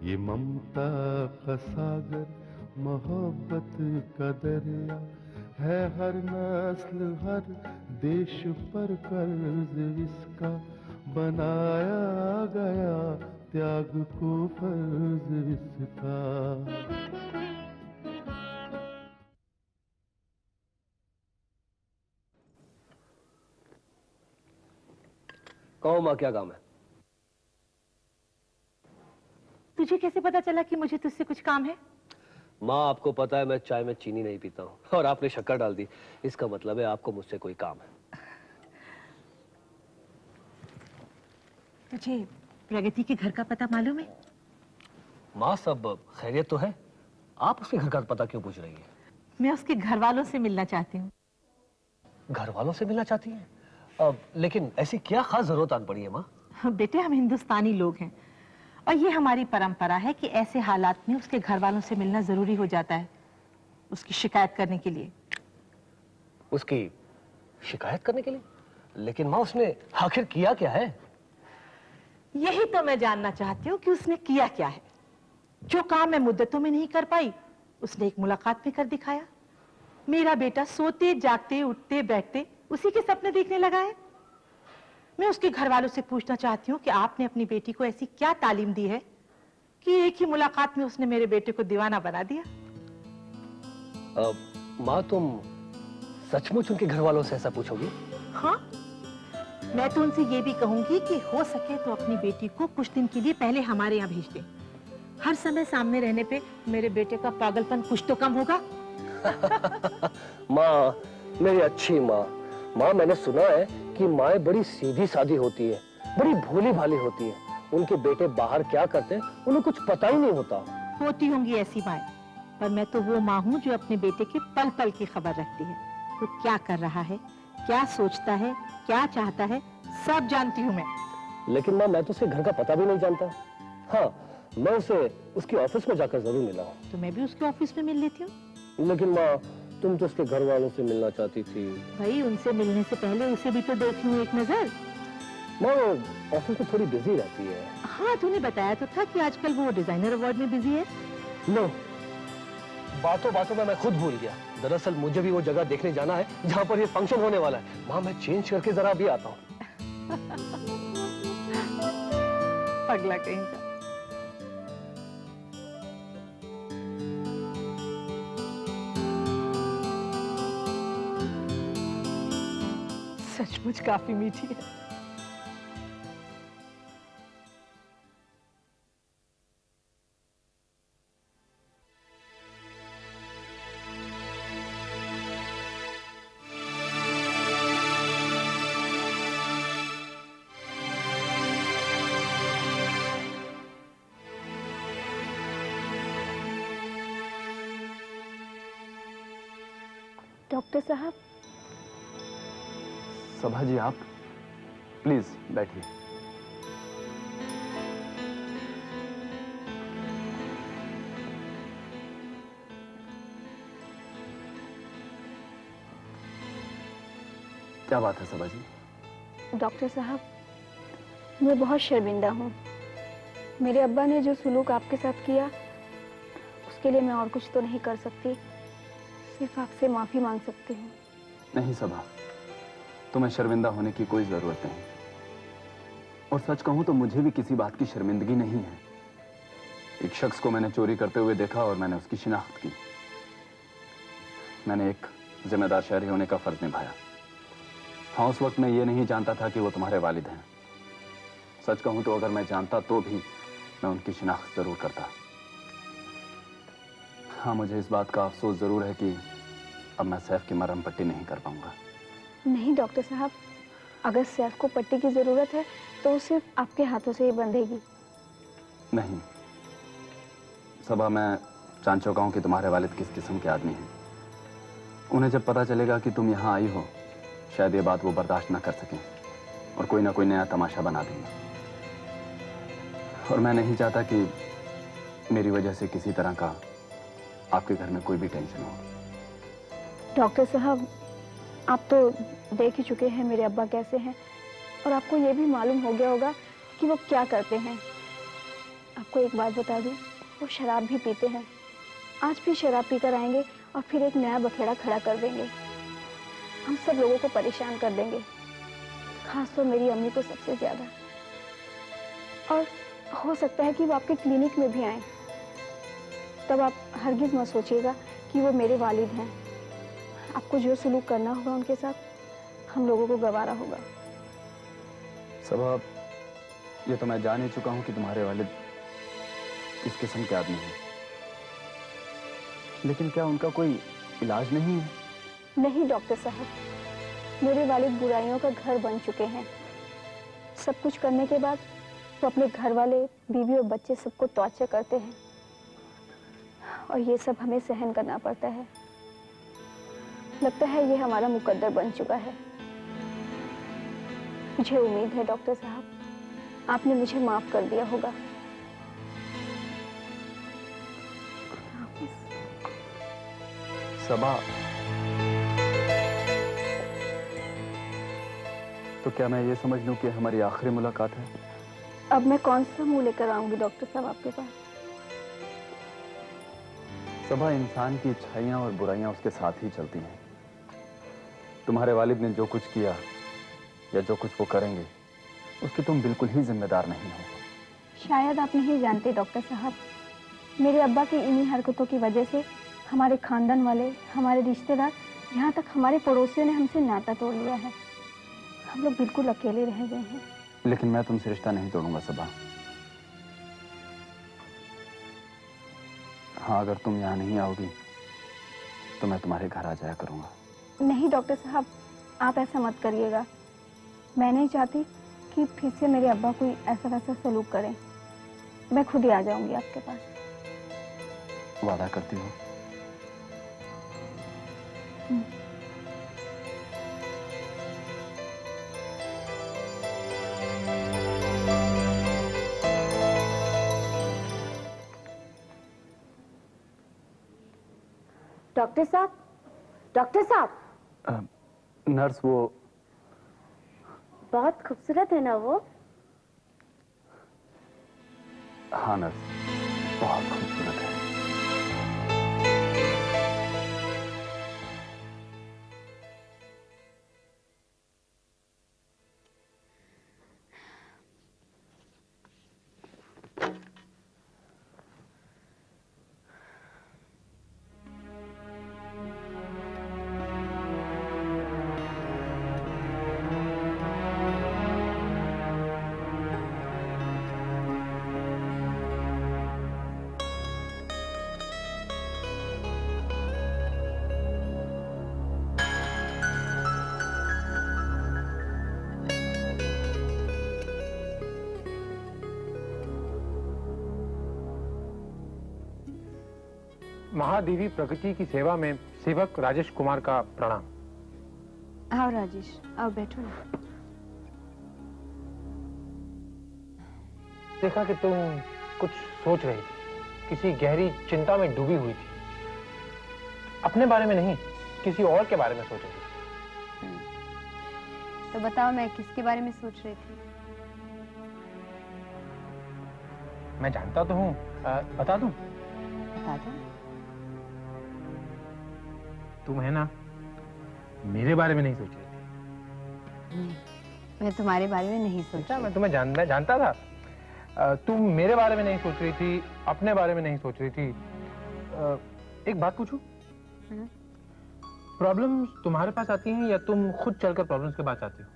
ये ममता का सागर, मोहब्बत का दरिया है, हर नस्ल हर देश पर कर्ज इसका बनाया गया, त्याग को फर्ज इसका। कहो माँ, क्या काम है? तुझे कैसे पता चला कि मुझे तुझसे कुछ काम है? माँ, आपको पता है मैं चाय में चीनी नहीं पीता हूँ, और आपने शक्कर डाल दी, इसका मतलब है आपको मुझसे कोई काम है। तुझे प्रगति के घर का पता मालूम है? माँ, सब खैरियत तो है? आप उसके घर का पता क्यों पूछ रही है? मैं उसके घर वालों से मिलना चाहती हूँ। घर वालों से मिलना चाहती हैं? अब लेकिन ऐसी क्या खास जरूरत आन पड़ी है माँ? बेटे, हम हिंदुस्तानी लोग हैं और ये हमारी परंपरा है कि ऐसे हालात में उसके घर वालों से मिलना जरूरी हो जाता है, उसकी शिकायत करने के लिए। उसकी शिकायत करने के लिए? लेकिन माँ, उसने आखिर किया क्या है? यही तो मैं जानना चाहती हूँ कि उसने किया क्या है। जो काम मैं मुद्दतों में नहीं कर पाई, उसने एक मुलाकात में कर दिखाया। मेरा बेटा सोते जागते उठते बैठते उसी के सपने देखने लगा है। मैं उसके घर वालों से पूछना चाहती हूँ कि आपने अपनी बेटी को ऐसी क्या तालीम दी है कि एक ही मुलाकात में उसने मेरे बेटे को दीवाना बना दिया। माँ, तुम सचमुच उनके घर वालों से ऐसा पूछोगी? हाँ, मैं तो उनसे ये भी कहूंगी कि हो सके तो अपनी बेटी को कुछ दिन के लिए पहले हमारे यहाँ भेज दे। हर समय सामने रहने पे मेरे बेटे का पागलपन कुछ तो कम होगा। माँ, मेरी अच्छी माँ, माँ, मैंने सुना है कि माएं बड़ी सीधी सादी होती है, बड़ी भोली भाली होती है। उनके बेटे बाहर क्या करते हैं उन्हें कुछ पता ही नहीं होता। होती होंगी ऐसी माएं, पर मैं तो वो माँ हूँ जो अपने बेटे के पल पल की खबर रखती है। वो क्या कर रहा है, क्या सोचता है, क्या चाहता है, सब जानती हूँ मैं। लेकिन माँ, मैं तो उसके घर का पता भी नहीं जानता। हाँ, मैं उसे उसकी ऑफिस में जाकर जरूर मिला हूँ। तो मैं भी उसके ऑफिस में मिल लेती हूँ। लेकिन माँ, तुम तो उसके घर वालों से मिलना चाहती थी। भाई, उनसे मिलने से पहले उसे भी तो देख लूं एक नजर। माँ, ऑफिस में थोड़ी बिजी रहती है। हाँ, तूने बताया तो था कि आजकल वो डिजाइनर अवार्ड में बिजी है। नो, बातों बातों में मैं खुद भूल गया। दरअसल मुझे भी वो जगह देखने जाना है जहाँ पर ये फंक्शन होने वाला है। माँ, मैं चेंज करके जरा भी आता हूँ। पगला कहीं का। सचमुच काफी मीठी है। डॉक्टर साहब। सभा जी, आप प्लीज बैठिए। क्या बात है सभा जी? डॉक्टर साहब, मैं बहुत शर्मिंदा हूँ। मेरे अब्बा ने जो सुलूक आपके साथ किया, उसके लिए मैं और कुछ तो नहीं कर सकती, सिर्फ आपसे माफी मांग सकती हूँ। नहीं सभा, तुम्हें शर्मिंदा होने की कोई जरूरत नहीं। और सच कहूं तो मुझे भी किसी बात की शर्मिंदगी नहीं है। एक शख्स को मैंने चोरी करते हुए देखा और मैंने उसकी शिनाख्त की। मैंने एक जिम्मेदार शहरी होने का फर्ज निभाया। हाँ, उस वक्त मैं ये नहीं जानता था कि वो तुम्हारे वालिद हैं। सच कहूं तो अगर मैं जानता तो भी मैं उनकी शिनाख्त जरूर करता। हाँ, मुझे इस बात का अफसोस जरूर है कि अब मैं सैफ की मरहम पट्टी नहीं कर पाऊंगा। नहीं डॉक्टर साहब, अगर सैफ को पट्टी की जरूरत है तो वो सिर्फ आपके हाथों से ही बंधेगी। नहीं सबा, मैं जान चुका हूं कि तुम्हारे वालिद किस किस्म के आदमी हैं। उन्हें जब पता चलेगा कि तुम यहाँ आई हो, शायद ये बात वो बर्दाश्त ना कर सकें और कोई ना कोई नया तमाशा बना देंगे। और मैं नहीं चाहता कि मेरी वजह से किसी तरह का आपके घर में कोई भी टेंशन हो। डॉक्टर साहब, आप तो देख ही चुके हैं मेरे अब्बा कैसे हैं, और आपको ये भी मालूम हो गया होगा कि वो क्या करते हैं। अब आपको एक बात बता दूं, वो शराब भी पीते हैं। आज भी शराब पीकर आएंगे और फिर एक नया बखेड़ा खड़ा कर देंगे। हम सब लोगों को परेशान कर देंगे, खास तो मेरी अम्मी को सबसे ज्यादा। और हो सकता है कि वो आपके क्लिनिक में भी आए। तब आप हरगिज मत सोचिएगा कि वो मेरे वालिद हैं। आपको जो सलूक करना होगा उनके साथ, हम लोगों को गवारा होगा। सबा, ये तो मैं जान ही चुका हूं कि तुम्हारे वालिद किस किस्म के आदमी हैं, लेकिन क्या उनका कोई इलाज नहीं है? नहीं डॉक्टर साहब, मेरे वालिद बुराइयों का घर बन चुके हैं। सब कुछ करने के बाद वो अपने घर वाले, बीवी और बच्चे सबको टॉर्चर करते हैं, और ये सब हमें सहन करना पड़ता है। लगता है ये हमारा मुकद्दर बन चुका है। मुझे उम्मीद है डॉक्टर साहब, आपने मुझे माफ कर दिया होगा। सबा, तो क्या मैं ये समझ लूं कि हमारी आखिरी मुलाकात है? अब मैं कौन सा मुंह लेकर आऊंगी डॉक्टर साहब आपके पास? सबा, इंसान की अच्छाइयां और बुराइयां उसके साथ ही चलती हैं। तुम्हारे वालिद ने जो कुछ किया या जो कुछ वो करेंगे, उसके तुम बिल्कुल ही जिम्मेदार नहीं हो। शायद आप नहीं जानते डॉक्टर साहब, मेरे अब्बा की इन्हीं हरकतों की वजह से हमारे खानदान वाले, हमारे रिश्तेदार, यहाँ तक हमारे पड़ोसियों ने हमसे नाता तोड़ लिया है। हम लोग बिल्कुल अकेले रह गए हैं। लेकिन मैं तुमसे रिश्ता नहीं तोड़ूंगा सबा। हाँ, अगर तुम यहाँ नहीं आओगी तो मैं तुम्हारे घर आ जाया करूंगा। नहीं डॉक्टर साहब, आप ऐसा मत करिएगा। मैं नहीं चाहती कि फिर से मेरे अब्बा कोई ऐसा वैसा सलूक करें। मैं खुद ही आ जाऊंगी आपके पास। वादा करती हो? डॉक्टर साहब, डॉक्टर साहब। नर्स, वो बहुत खूबसूरत है ना वो? हाँ नर्स, बहुत खूबसूरत है। महादेवी प्रकृति की सेवा में सेवक राजेश कुमार का प्रणाम। आओ राजेश, आओ बैठो ना। देखा कि तुम कुछ सोच रही थी, किसी गहरी चिंता में डूबी हुई थी। अपने बारे में नहीं, किसी और के बारे में सोच रही थी। तो बताओ, मैं किसके बारे में सोच रही थी? मैं जानता तो हूँ, बता दूं? बता दो। तुम है ना, मेरे बारे में नहीं सोच रही थी। नहीं, मैं तुम्हारे बारे में नहीं सोच अच्छा, रही। मैं जानता था। तुम मेरे बारे में नहीं सोच रही थी, अपने बारे में नहीं सोच रही थी। एक बात पूछूं? प्रॉब्लम्स तुम्हारे पास आती हैं या तुम खुद चलकर प्रॉब्लम्स के पास आती हो?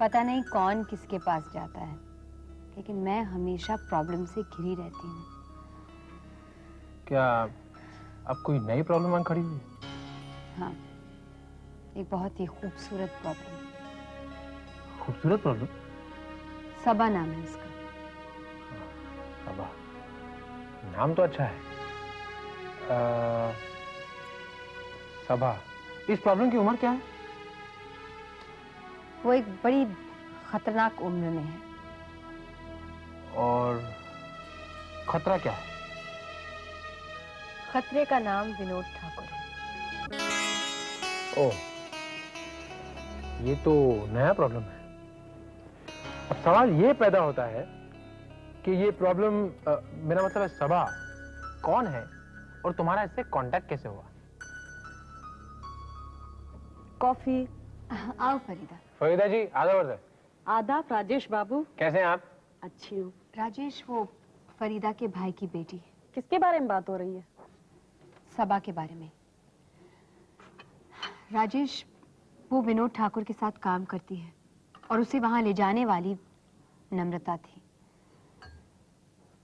पता नहीं कौन किसके पास जाता है, लेकिन मैं हमेशा प्रॉब्लम से घिरी रहती हूँ। क्या अब कोई नई प्रॉब्लम वहां खड़ी हुई? हाँ, एक बहुत ही खूबसूरत प्रॉब्लम। खूबसूरत प्रॉब्लम? सबा नाम है उसका। सबा, नाम तो अच्छा है। सबा, इस प्रॉब्लम की उम्र क्या है? वो एक बड़ी खतरनाक उम्र में है। और खतरा क्या है? खतरे का नाम विनोद ठाकुर है। ओह, ये तो नया प्रॉब्लम है। अब सवाल ये पैदा होता है कि ये प्रॉब्लम, मेरा मतलब है सबा कौन है और तुम्हारा इससे कांटेक्ट कैसे हुआ? कॉफी। आओ फरीदा। फरीदा जी आदाब। आदाब राजेश बाबू। कैसे हैं आप? अच्छी हूँ। राजेश वो फरीदा के भाई की बेटी। किसके बारे में बात हो रही है? सबा के बारे में। राजेश वो विनोद ठाकुर के साथ काम करती है और उसे वहां ले जाने वाली नम्रता थी।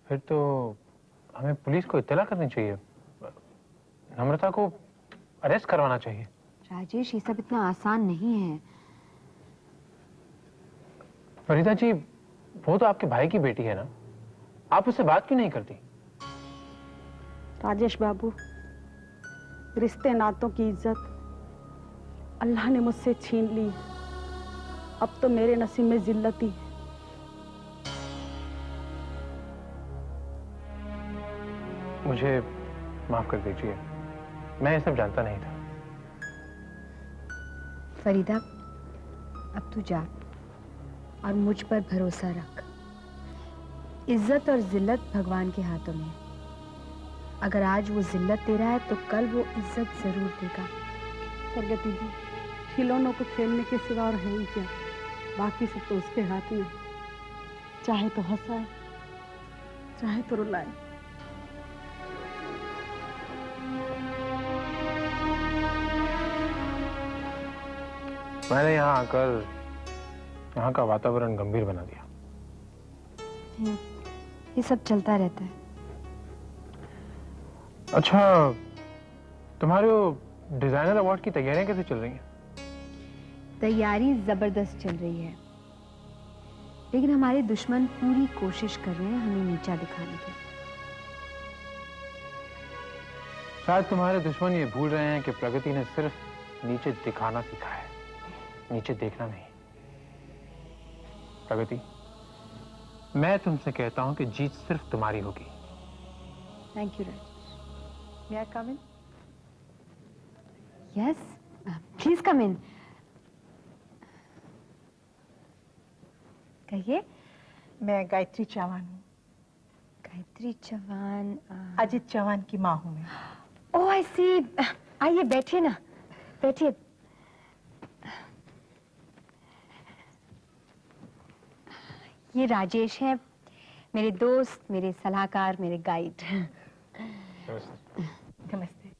फिर तो हमें पुलिस को इत्तला करनी चाहिए, नम्रता को अरेस्ट करवाना चाहिए। राजेश ये सब इतना आसान नहीं है। फरीदा जी वो तो आपके भाई की बेटी है ना, आप उससे बात क्यों नहीं करती? राजेश बाबू, रिश्ते नातों की इज्जत अल्लाह ने मुझसे छीन ली। अब तो मेरे नसीब में जिल्लत ही है। मुझे माफ कर दीजिए, मैं ये सब जानता नहीं था। फरीदा अब तू जा और मुझ पर भरोसा रख। इज्जत और जिल्लत भगवान के हाथों में है। अगर आज वो जिल्लत दे रहा है तो कल वो इज्जत जरूर देगा। प्रगति जी, खिलौनों को खेलने के सिवा और है ही क्या? बाकी सब तो उसके हाथ में। चाहे तो हंसाए, चाहे तो रुलाए। मैंने यहाँ आकर यहाँ का वातावरण गंभीर बना दिया। ये सब चलता रहता है। अच्छा, तुम्हारे वो डिजाइनर अवार्ड की तैयारियां कैसे चल रही हैं? तैयारी जबरदस्त चल रही है, लेकिन हमारे दुश्मन पूरी कोशिश कर रहे हैं हमें नीचा दिखाने की। शायद तुम्हारे दुश्मन ये भूल रहे हैं कि प्रगति ने सिर्फ नीचे दिखाना सीखा है, नीचे देखना नहीं। प्रगति, मैं तुमसे कहता हूं कि जीत सिर्फ तुम्हारी होगी। Thank you Rajesh. May I come in? Yes, please come in. कहिए। मैं गायत्री चौहान हूँ। गायत्री चौहान। अजित चौहान की माँ हूँ मैं। ओह आई सी। आइए बैठिए ना, बैठिए। ये राजेश है, मेरे दोस्त, मेरे सलाहकार, मेरे गाइड। नमस्ते।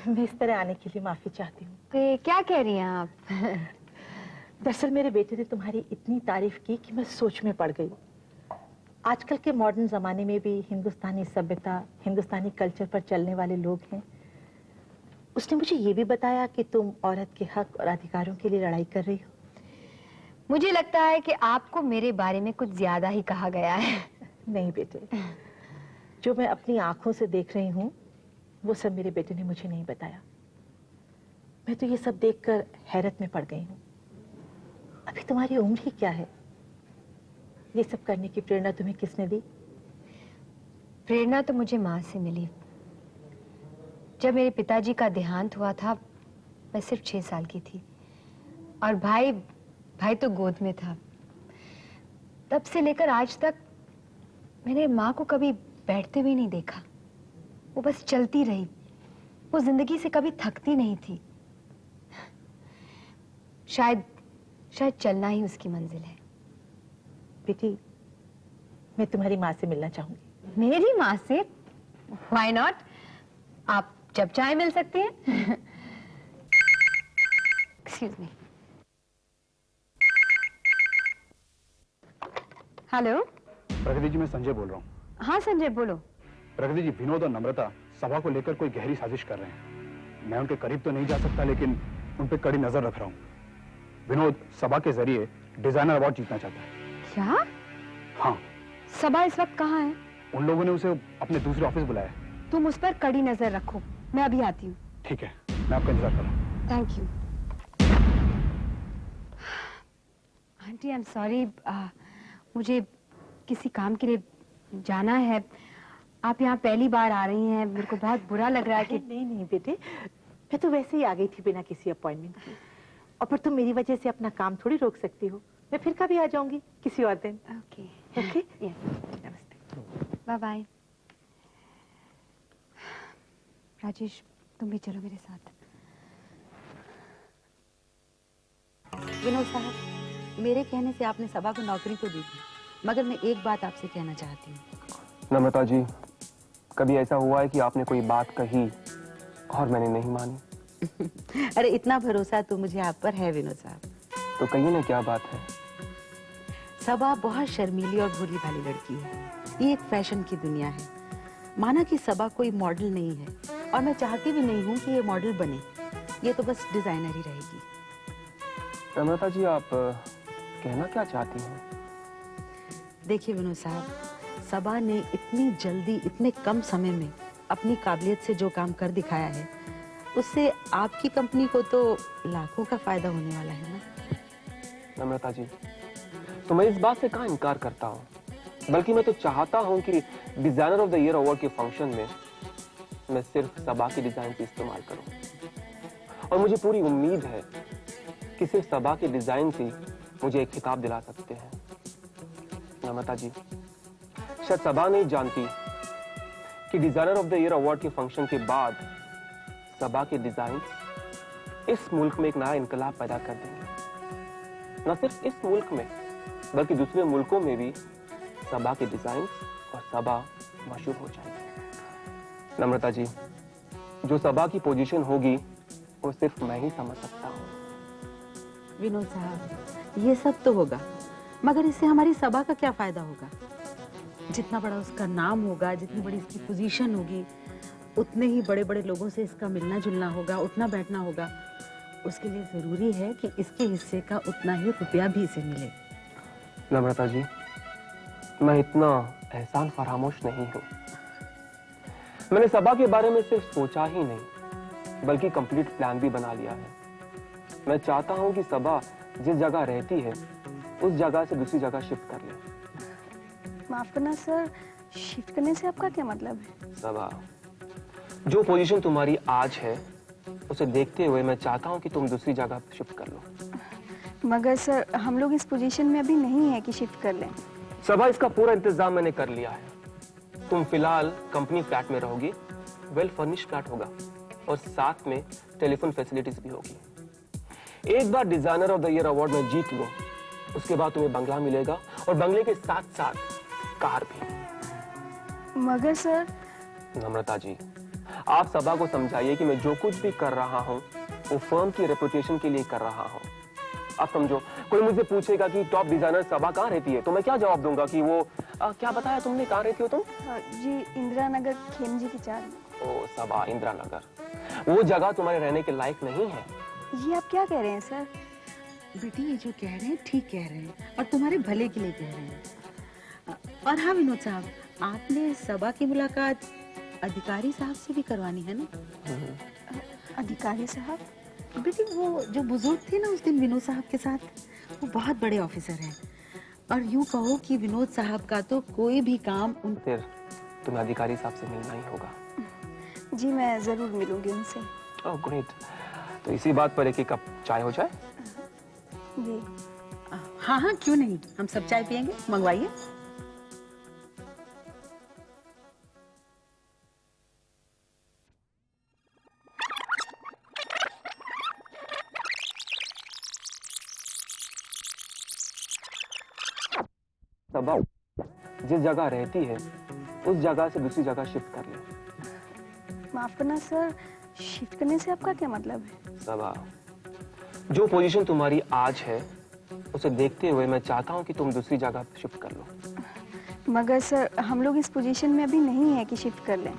मैं इस तरह आने के लिए माफी चाहती हूँ। तो क्या कह रही हैं आप? दरअसल मेरे बेटे ने तुम्हारी इतनी तारीफ की कि मैं सोच में पड़ गई। आजकल के मॉडर्न जमाने में भी हिंदुस्तानी सभ्यता, हिंदुस्तानी कल्चर पर चलने वाले लोग हैं। उसने मुझे ये भी बताया कि तुम औरत के हक और अधिकारों के लिए लड़ाई कर रही हो। मुझे लगता है कि आपको मेरे बारे में कुछ ज्यादा ही कहा गया है। नहीं बेटे, जो मैं अपनी आंखों से देख रही हूँ वो सब मेरे बेटे ने मुझे नहीं बताया। मैं तो ये सब देखकर हैरत में पड़ गई हूँ। अभी तुम्हारी उम्र ही क्या है? ये सब करने की प्रेरणा तुम्हें किसने दी? प्रेरणा तो मुझे माँ से मिली। जब मेरे पिताजी का देहांत हुआ था मैं सिर्फ 6 साल की थी और भाई तो गोद में था। तब से लेकर आज तक मैंने माँ को कभी बैठते हुए नहीं देखा। वो बस चलती रही। वो जिंदगी से कभी थकती नहीं थी। शायद चलना ही उसकी मंजिल है। बेटी, मैं तुम्हारी माँ से मिलना चाहूंगी। मेरी माँ से? Why not? आप जब चाहे मिल सकती हैं। Excuse me. हेलो। प्रगति जी, मैं संजय बोल रहा हूँ। हाँ संजय बोलो। प्रगति जी, विनोद और नम्रता सभा को लेकर कोई गहरी साजिश कर रहे हैं। मैं उनके करीब तो नहीं जा सकता, लेकिन उन पे कड़ी नजर रख रहा हूँ। विनोद सभा के जरिए डिजाइनर अवार्ड जीतना चाहता है। क्या? हाँ। सभा इस वक्त कहाँ है? उन लोगों ने उसे अपने दूसरे ऑफिस बुलाया है। तुम उस पर कड़ी नजर रखो, मैं अभी आती हूँ। ठीक है, मैं आपका इंतजार कर रहा हूँ। Thank you. Aunty I am sorry, मुझे किसी काम के लिए जाना है। आप यहाँ पहली बार आ रही हैं, मेरे को बहुत बुरा लग रहा है कि नहीं बेटे, मैं तो वैसे ही आ गई थी बिना किसी अपॉइंटमेंट के। और पर तुम मेरी वजह से अपना काम थोड़ी रोक सकती हो। मैं फिर कभी आ जाऊंगी किसी और दिन। ओके। ओके नमस्ते। Bye bye. राजेश, तुम भी चलो मेरे साथ। विनोद साहब, मेरे कहने से आपने सबा को नौकरी तो दी थी, मगर मैं एक बात आपसे कहना चाहती हूँ। नम्रता जी, कभी ऐसा हुआ है कि आपने कोई बात कही और मैंने नहीं मानी? अरे इतना भरोसा तो मुझे आप पर है विनोद साहब। तो कहिए ना, क्या बात है? सबा बहुत शर्मीली और भोली भाली लड़की है। ये एक फैशन की दुनिया है। माना कि सबा कोई मॉडल नहीं है, और मैं चाहती भी नहीं हूँ कि ये मॉडल बने। ये तो बस डिजाइनर ही रहेगी। नम्रता जी, आप कहना क्या चाहती हैं? देखिए विनोद साहब, सबा ने इतनी जल्दी इतने कम समय में अपनी काबिलियत से जो काम कर दिखाया है, उससे आपकी कंपनी को तो लाखों का फायदा होने वाला है ना। नम्रता जी, तो मैं इस बात से कहाँ इनकार करता हूँ, बल्कि मैं तो चाहता हूँ कि designer of the year award के फंक्शन में मैं सिर्फ सबा की डिजाइन से इस्तेमाल करूँ। और मुझे पूरी उम्मीद है कि सिर्फ सबा के डिजाइन से मुझे एक खिताब दिला सकते हैं। नम्रता जी, शायद सबा नहीं जानती कि designer of the year award के फंक्शन के बाद सबा के डिजाइन इस मुल्क में एक नया इनकलाब पैदा कर देंगे। न सिर्फ इस मुल्क में, बल्कि दूसरे मुल्कों में भी सबा के डिजाइन और सबा मशहूर हो जाएंगे। नम्रता जी, जो सबा की पोजीशन होगी वो सिर्फ मैं ही समझ सकता हूँ। विनोद साहब, ये सब तो होगा, मगर इससे हमारी सबा का क्या फायदा होगा? जितना बड़ा उसका नाम होगा, जितनी बड़ी इसकी पोजीशन होगी, उतने ही बड़े बड़े लोगों से इसका मिलना जुलना होगा, उठना बैठना होगा। उसके लिए जरूरी है कि इसके हिस्से का उतना ही रुपया भी इसे मिले। नम्रता जी, मैं इतना एहसान फरामोश नहीं हूँ। मैंने सबा के बारे में सिर्फ सोचा ही नहीं, बल्कि कंप्लीट प्लान भी बना लिया है। मैं चाहता हूँ कि सबा जिस जगह रहती है उस जगह से दूसरी जगह शिफ्ट कर ले। माफ करना सर, शिफ्ट करने से आपका क्या मतलब है? सबा, जो पोजीशन तुम्हारी आज है उसे देखते हुए मैं चाहता हूँ कि तुम दूसरी जगह शिफ्ट कर लो। मगर सर, हम लोग इस पोजीशन में अभी नहीं है कि शिफ्ट कर लें। सबा, इसका पूरा इंतजाम मैंने कर लिया है। तुम फिलहाल कंपनी फ्लैट में रहोगी, वेल फर्निश फ्लैट होगा, और साथ में टेलीफोन फैसिलिटीज भी होगी। एक बार designer of the year award में जीत लो, उसके बाद तुम्हें बंगला मिलेगा, और बंगले के साथ साथ कार भी। मगर सर। नम्रता जी, आप सबा को समझाइए कि मैं जो कुछ भी कर रहा हूँ वो फर्म की रेपुटेशन के लिए कर रहा हूँ। आप समझो, कोई मुझसे पूछेगा कि टॉप डिजाइनर सबा कहाँ रहती है, तो मैं क्या जवाब दूंगा कि वो क्या बताया तुमने, कहाँ रहती हो तुम? जी, इंदिरा नगर खेमजी की चार में। ओ सबा, इंदिरा नगर, वो जगह तुम्हारे रहने के लायक नहीं है। ये आप क्या कह रहे हैं सर? बेटी, ये जो कह रहे हैं ठीक कह रहे हैं, और तुम्हारे भले के लिए कह रहे हैं। और हाँ विनोद साहब, आपने सबा की मुलाकात अधिकारी साहब से भी करवानी है ना? अधिकारी साहब? बेटी, वो जो बुजुर्ग थे ना उस दिन विनोद साहब के साथ, वो बहुत बड़े ऑफिसर हैं, और यूं कहो कि विनोद साहब का तो कोई भी काम उन फिर तुम्हें अधिकारी साहब से मिलना ही होगा। जी, मैं जरूर मिलूंगी उनसे। ओह ग्रेट, तो इसी बात पर एक कप चाय हो जाए? जी हाँ हाँ, क्यों नहीं, हम सब चाय पियेंगे, मंगवाइए। सबा जिस जगह रहती है उस जगह से दूसरी जगह शिफ्ट कर ले। माफ करना सर, शिफ्ट करने से आपका क्या मतलब है? सबा, जो पोजीशन तुम्हारी आज है उसे देखते हुए मैं चाहता हूँ कि तुम दूसरी जगह शिफ्ट कर लो। मगर सर, हम लोग इस पोजीशन में अभी नहीं है कि शिफ्ट कर लें।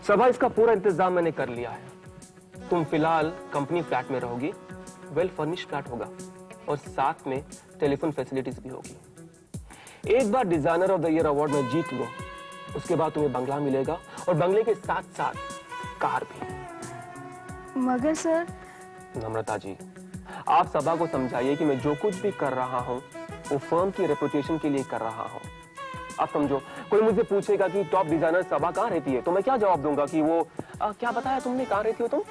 सबा, इसका पूरा इंतजाम मैंने कर लिया है। तुम फिलहाल कंपनी फ्लैट में रहोगी, वेल फर्निश फ्लैट होगा, और साथ में टेलीफोन फैसिलिटीज भी होगी। एक बार designer of the year award में जीत लो, उसके बाद तुम्हें बंगला मिलेगा, और बंगले के साथ साथ कार भी। मगर सर। नम्रता जी, आप सबा को समझाइए कि मैं जो कुछ भी कर रहा हूँ वो फर्म की रेपुटेशन के लिए कर रहा हूँ। आप समझो, कोई मुझसे पूछेगा कि टॉप डिजाइनर सबा कहाँ रहती है, तो मैं क्या जवाब दूंगा कि वो क्या बताया तुमने, कहाँ रहती हो तुम?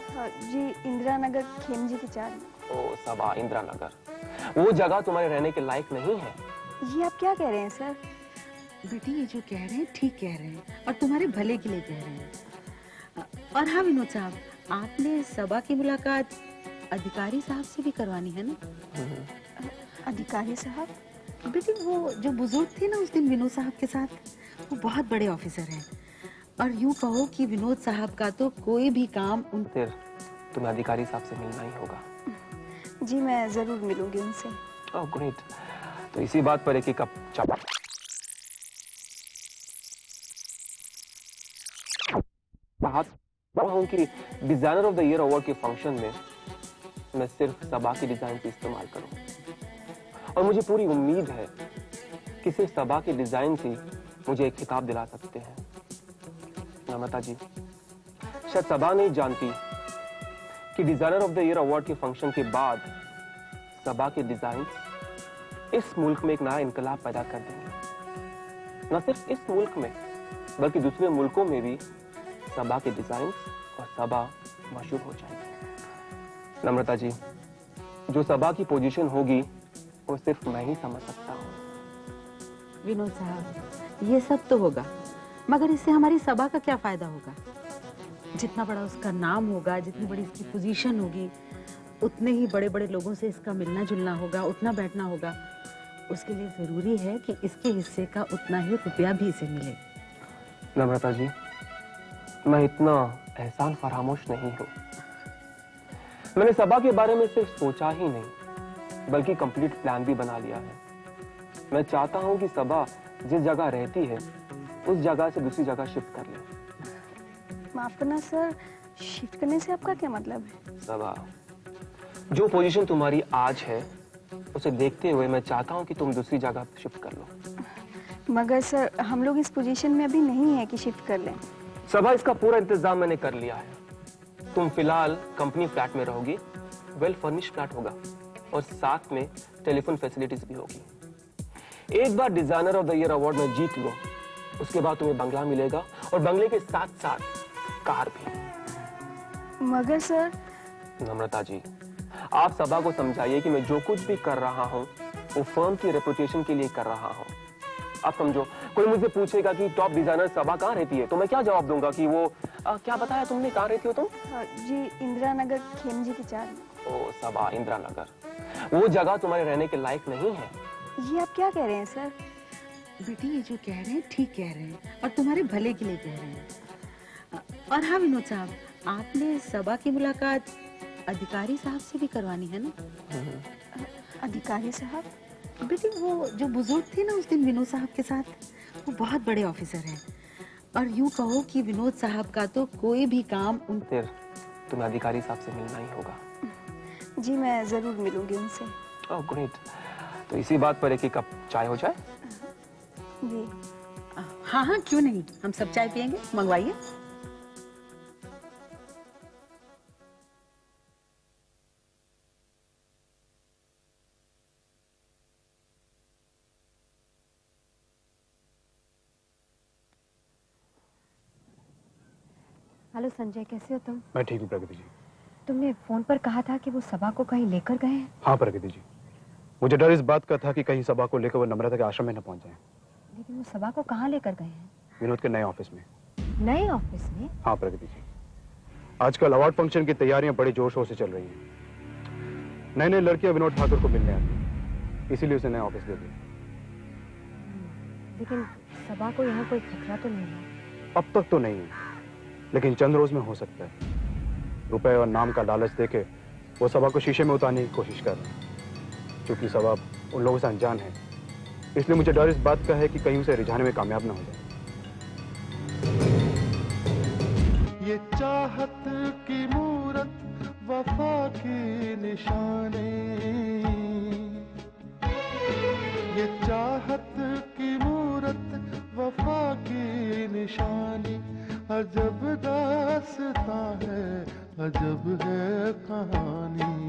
जी, इंदिरा नगर खेमजी की चार में। ओ सबा, इंदिरा नगर, वो जगह तुम्हारे रहने के लायक नहीं है। ये आप क्या कह रहे हैं सर? बेटी ये जो कह रहे हैं ठीक कह रहे हैं और तुम्हारे भले के लिए कह रहे हैं। और हाँ विनोद साहब, आपने सबा की मुलाकात अधिकारी साहब से भी करवानी है ना? अधिकारी साहब? बेटी वो जो बुजुर्ग थे ना उस दिन विनोद साहब के साथ, वो बहुत बड़े ऑफिसर हैं और यूं कहो कि विनोद साहब का तो कोई भी काम उन फिर तुम्हें अधिकारी साहब से मिलना ही होगा। जी मैं जरूर मिलूंगी उनसे। Oh great. तो इसी बात पर एक कप चाय हूँ कि designer of the year award के फंक्शन में मैं सिर्फ सबा की डिजाइन से इस्तेमाल करूं और मुझे पूरी उम्मीद है कि सिर्फ सबा के डिजाइन से मुझे एक खिताब दिला सकते हैं। नम्रता जी, शायद सबा नहीं जानती कि designer of the year award के फंक्शन के बाद सबा के डिजाइन इस मुल्क में एक नया इनकलाब पैदा कर देंगे। न सिर्फ इस मुल्क में बल्कि दूसरे मुल्कों में भी सबा के डिजाइन और सबा मशहूर हो जाएंगे। नम्रता जी, जो सबा की पोजीशन होगी वो सिर्फ मैं ही समझ सकता हूँ। विनोद साहब, ये सब तो होगा मगर इससे हमारी सबा का क्या फायदा होगा? जितना बड़ा उसका नाम होगा, जितनी बड़ी इसकी पोजीशन होगी, उतने ही बड़े बड़े लोगों से इसका मिलना जुलना होगा, उठना बैठना होगा। उसके लिए जरूरी है कि इसके हिस्से का उतना ही रुपया भी इसे मिले। नम्रता जी, मैं इतना एहसान फरामोश नहीं हूँ। मैंने सबा के बारे में सिर्फ सोचा ही नहीं बल्कि कंप्लीट प्लान भी बना लिया है। मैं चाहता हूँ कि सबा जिस जगह रहती है उस जगह से दूसरी जगह शिफ्ट कर ले। माफ करना सर, शिफ्ट करने से आपका क्या मतलब है? सबा, जो पोजीशन तुम्हारी आज है उसे देखते हुए मैं चाहता हूँ कि तुम दूसरी जगह शिफ्ट कर लो। मगर सर हम लोग इस पोजीशन में अभी नहीं है कि शिफ्ट कर लें। सबा, इसका पूरा इंतजाम मैंने कर लिया है। तुम फिलहाल कंपनी फ्लैट में रहोगी, वेल फर्निश फ्लैट होगा और साथ में टेलीफोन फैसिलिटीज भी होगी। एक बार designer of the year award में जीत लो, उसके बाद तुम्हें बंगला मिलेगा और बंगले के साथ साथ कार भी। मगर सर। नम्रता जी, आप सबा को समझाइए कि मैं जो कुछ भी कर रहा हूँ वो फर्म की रेपुटेशन के लिए कर रहा हूँ। आप समझो, कोई मुझसे पूछेगा कि टॉप डिजाइनर सबा कहाँ रहती है तो मैं क्या जवाब दूंगा कि वो क्या बताया तुमने, कहाँ रहती हो तुम? जी इंदिरा नगर खेमजी की चार। ओ सबा, इंदिरा नगर वो जगह तुम्हारे रहने के लायक नहीं है। ये आप क्या कह रहे हैं सर? बेटी ये जो कह रहे हैं ठीक कह रहे हैं और तुम्हारे भले के लिए कह रहे हैं। और हाँ विनोद साहब, आपने सबा की मुलाकात अधिकारी साहब से भी करवानी है ना? अधिकारी साहब? बेटी वो जो बुजुर्ग थे ना उस दिन विनोद साहब के साथ, वो बहुत बड़े ऑफिसर हैं और यूं कहो कि विनोद साहब का तो कोई भी काम उन फिर तुम्हें अधिकारी साहब से मिलना ही होगा। जी मैं जरूर मिलूंगी उनसे। Oh great. तो इसी बात पर एक कप चाय हो जाए? जी हाँ हाँ क्यों नहीं, हम सब चाय पियेंगे, मंगवाइए। हेलो संजय, कैसे हो तुम? मैं ठीक हूँ प्रगति जी। तुमने फोन पर कहा था कि वो सबा को कहीं लेकर गए हैं। हाँ प्रगति जी, मुझे डर इस बात का था कि कहीं सबा को लेकर वो नम्रता के आश्रम में न पहुंच जाएं। लेकिन वो सबा को कहाँ लेकर गए हैं? विनोद के नए ऑफिस में। नए ऑफिस में? हाँ प्रगति जी, आजकल अवार्ड फंक्शन की तैयारियां बड़े जोर शोर से चल रही हैं। नए नए लड़कियां विनोद ठाकुर को मिलने आती हैं, इसीलिए उसे नया ऑफिस दे दिया। लेकिन सबा को यहाँ कोई खतरा तो नहीं है? अब तक तो नहीं है, लेकिन चंद रोज में हो सकता है। रुपए और नाम का लालच देके वो सबा को शीशे में उतारने की कोशिश कर रहे हैं। क्योंकि सबा उन लोगों से अनजान है, इसलिए मुझे डर इस बात का है कि कहीं उसे रिझाने में कामयाब ना हो जाए। ये चाहत की मूरत वफा की निशानी, ये चाहत की मूरत वफा की निशानी, अजब दास्तां है, अजब है कहानी।